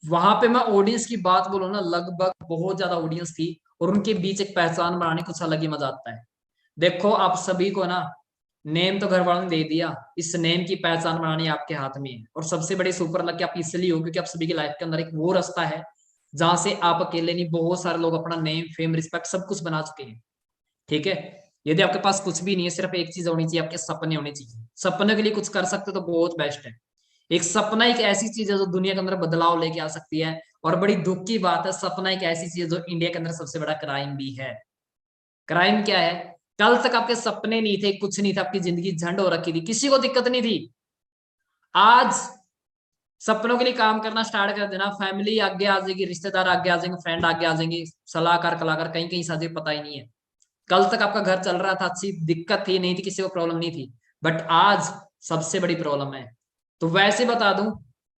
वहां पे मैं ऑडियंस की बात बोलूं ना, लगभग बहुत ज्यादा ऑडियंस थी और उनके बीच एक पहचान बनाने कुछ अलग ही मजा आता है। देखो आप सभी को ना नेम तो घर वालों ने दे दिया, इस नेम की पहचान बनानी आपके हाथ में है। और सबसे बड़ी सुपर लक आप इसलिए हो क्योंकि आप सभी की लाइफ के अंदर एक वो रास्ता है जहां से आप अकेले नहीं, बहुत सारे लोग अपना नेम, फेम, रिस्पेक्ट सब कुछ बना चुके हैं। ठीक है, यदि आपके पास कुछ भी नहीं है, सिर्फ एक चीज होनी चाहिए, आपके सपने होने चाहिए। सपने के लिए कुछ कर सकते हो तो बहुत बेस्ट है। एक सपना एक ऐसी चीज है जो दुनिया के अंदर बदलाव लेके आ सकती है। और बड़ी दुख की बात है, सपना एक ऐसी चीज है जो इंडिया के अंदर सबसे बड़ा क्राइम भी है। क्राइम क्या है? कल तक आपके सपने नहीं थे, कुछ नहीं था, आपकी जिंदगी झंड हो रखी थी, किसी को दिक्कत नहीं थी। आज सपनों के लिए काम करना स्टार्ट कर देना, फैमिली आगे आ जाएगी, रिश्तेदार आगे आ जाएंगे, फ्रेंड आगे आ जाएंगे, सलाहकार, कलाकार, कहीं कहीं साझे पता ही नहीं है। कल तक आपका घर चल रहा था, अच्छी दिक्कत थी नहीं थी, किसी को प्रॉब्लम नहीं थी, बट आज सबसे बड़ी प्रॉब्लम है। तो वैसे बता दूं,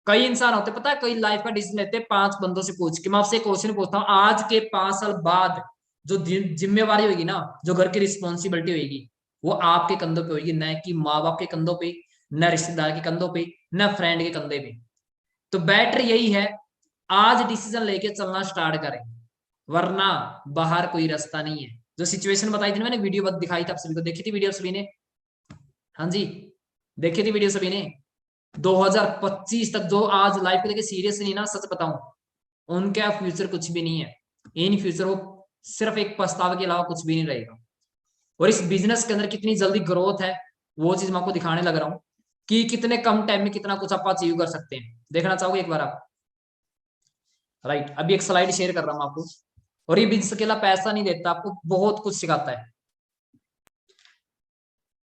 कई इंसान होते, पता है, कई लाइफ का डिसीजन लेते हैं 5 बंदों से पूछ के। मैं आपसे क्वेश्चन पूछता हूँ, आज के 5 साल बाद जो जिम्मेवारी होगी ना, जो घर की रिस्पॉन्सिबिलिटी होगी, वो आपके कंधों पे होगी, न कि माँ बाप के कंधों पे, न रिश्तेदार के कंधों पे, न फ्रेंड के कंधे पे। तो बेटर यही है, आज डिसीजन लेके चलना स्टार्ट करें, वरना बाहर कोई रास्ता नहीं है। जो सिचुएशन बताई थी मैंने, वीडियो दिखाई थी आप सभी को, देखी थी वीडियो सभी ने? हाँ जी, देखी थी वीडियो सभी ने? 2025 तक जो आज लाइफ को लेके सीरियस नहीं ना, सच बताऊं, उनका फ्यूचर कुछ भी नहीं है। इन फ्यूचर वो सिर्फ एक पछतावा के अलावा कुछ भी नहीं रहेगा। और इस बिजनेस के अंदर कितनी जल्दी ग्रोथ है, वो चीज मैं आपको दिखाने लग रहा हूँ कि कितने कम टाइम में कितना कुछ आप अचीव कर सकते हैं। देखना चाहोगे एक बार आप? राइट, अभी एक स्लाइड शेयर कर रहा हूं आपको। और ये बिजनेस अकेला पैसा नहीं देता, आपको बहुत कुछ सिखाता है।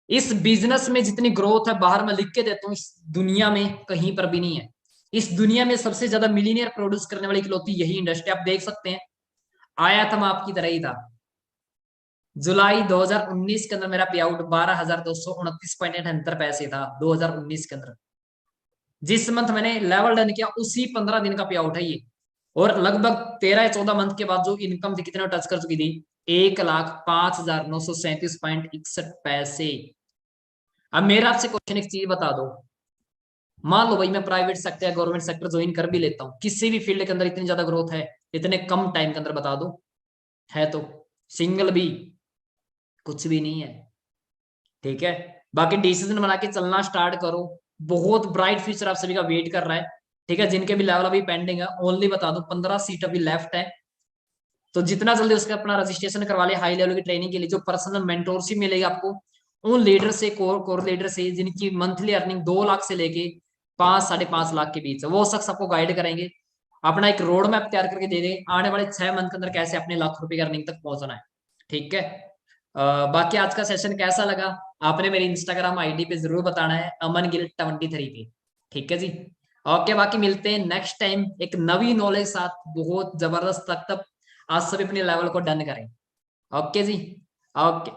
इस बिजनेस में जितनी ग्रोथ है, बाहर मैं लिख के देता हूँ, इस दुनिया में कहीं पर भी नहीं है। इस दुनिया में सबसे ज्यादा मिलीनियर प्रोड्यूस करने वाली इकलौती यही इंडस्ट्री, आप देख सकते हैं। आया था मैं आपकी तरह ही था। जुलाई 2019 के अंदर मेरा पे आउट 12,229.78 पैसे था 2019 के अंदर। जिस मंथ मैंने लेवल डन किया उसी 15 दिन का पे आउट है ये। और लगभग 13 या 14 मंथ के बाद जो इनकम थी, कितने टच कर चुकी थी? 1,05,937.61 पैसे। अब मेरा आपसे क्वेश्चन एक चीज बता दो, मान लो भाई मैं प्राइवेट सेक्टर या गवर्नमेंट सेक्टर ज्वाइन कर भी लेता हूँ, किसी भी फील्ड के अंदर इतनी ज्यादा ग्रोथ है इतने कम टाइम के अंदर, बता दो है तो? सिंगल भी कुछ भी नहीं है। ठीक है, बाकी डिसीजन बना के चलना स्टार्ट करो, बहुत ब्राइट फ्यूचर आप सभी का वेट कर रहा है। ठीक है, जिनके भी लेवल अभी पेंडिंग है, ओनली बता दो 15 सीट अभी लेफ्ट है, तो जितना जल्दी उसका अपना रजिस्ट्रेशन करवा ले हाई लेवल की ट्रेनिंग के लिए। जो पर्सनल मेंटोरशिप मिलेगी आपको उन लीडर से, कोर लीडर से, जिनकी मंथली अर्निंग 2 लाख से लेके 5-5.5 लाख के बीच है, वो शख्स आपको गाइड करेंगे, अपना एक रोड मैप तैयार करके दे देंगे आने वाले 6 मंथ के अंदर कैसे अपने लाख रुपए की अर्निंग तक पहुंचना है। ठीक है, बाकी आज का सेशन कैसा लगा आपने मेरी इंस्टाग्राम आईडी पे जरूर बताना है, अमन गिल 23 पे। ठीक है जी, ओके, बाकी मिलते हैं नेक्स्ट टाइम एक नवी नॉलेज साथ, बहुत जबरदस्त। तक तब आज सभी अपने लेवल को डन करें। ओके जी, ओके।